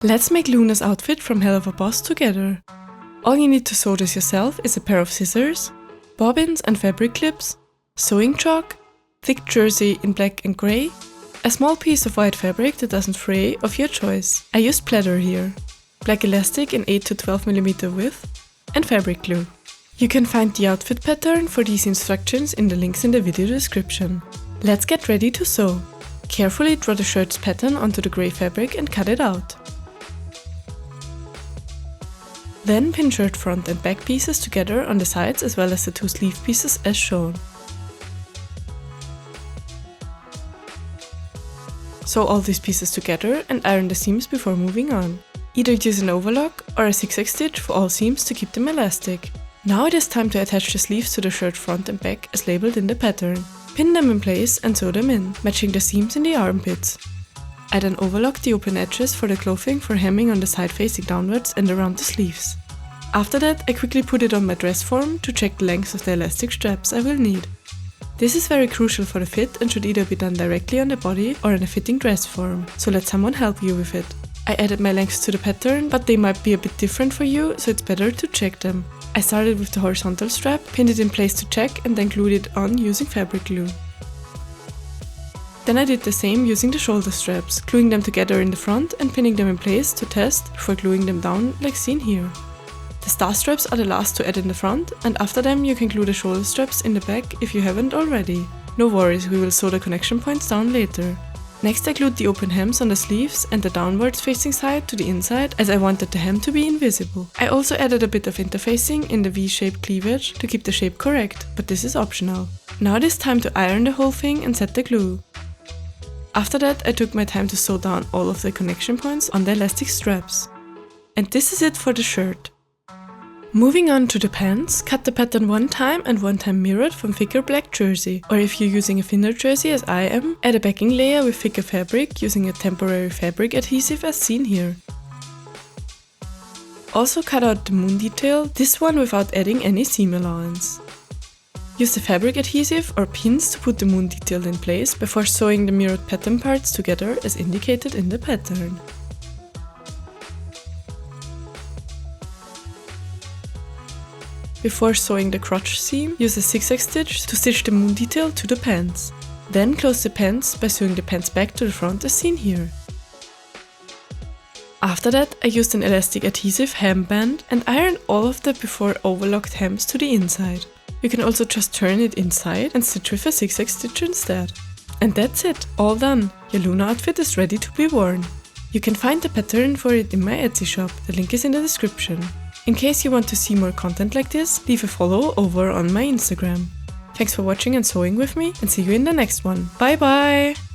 Let's make Loona's outfit from Helluva Boss together. All you need to sew this yourself is a pair of scissors, bobbins and fabric clips, sewing chalk, thick jersey in black and grey, a small piece of white fabric that doesn't fray of your choice. I used pleather here, black elastic in 8 to 12mm width, and fabric glue. You can find the outfit pattern for these instructions in the links in the video description. Let's get ready to sew. Carefully draw the shirt's pattern onto the grey fabric and cut it out. Then pin shirt front and back pieces together on the sides as well as the two sleeve pieces as shown. Sew all these pieces together and iron the seams before moving on. Either use an overlock or a zigzag stitch for all seams to keep them elastic. Now it is time to attach the sleeves to the shirt front and back as labeled in the pattern. Pin them in place and sew them in, matching the seams in the armpits. I then overlock the open edges for the clothing for hemming on the side facing downwards and around the sleeves. After that, I quickly put it on my dress form to check the length of the elastic straps I will need. This is very crucial for the fit and should either be done directly on the body or in a fitting dress form, so let someone help you with it. I added my lengths to the pattern, but they might be a bit different for you, so it's better to check them. I started with the horizontal strap, pinned it in place to check and then glued it on using fabric glue. Then I did the same using the shoulder straps, gluing them together in the front and pinning them in place to test before gluing them down like seen here. The star straps are the last to add in the front, and after them you can glue the shoulder straps in the back if you haven't already. No worries, we will sew the connection points down later. Next I glued the open hems on the sleeves and the downwards facing side to the inside as I wanted the hem to be invisible. I also added a bit of interfacing in the V-shaped cleavage to keep the shape correct, but this is optional. Now it is time to iron the whole thing and set the glue. After that I took my time to sew down all of the connection points on the elastic straps. And this is it for the shirt. Moving on to the pants, cut the pattern one time and one time mirrored from thicker black jersey, or if you're using a thinner jersey as I am, add a backing layer with thicker fabric using a temporary fabric adhesive as seen here. Also cut out the moon detail, this one without adding any seam allowance. Use the fabric adhesive or pins to put the moon detail in place before sewing the mirrored pattern parts together as indicated in the pattern. Before sewing the crotch seam, use a zigzag stitch to stitch the moon detail to the pants. Then close the pants by sewing the pants back to the front as seen here. After that, I used an elastic adhesive hem band and ironed all of the before overlocked hems to the inside. You can also just turn it inside and stitch with a zigzag stitch instead. And that's it, all done! Your Loona outfit is ready to be worn. You can find the pattern for it in my Etsy shop, the link is in the description. In case you want to see more content like this, leave a follow over on my Instagram. Thanks for watching and sewing with me, and see you in the next one. Bye bye!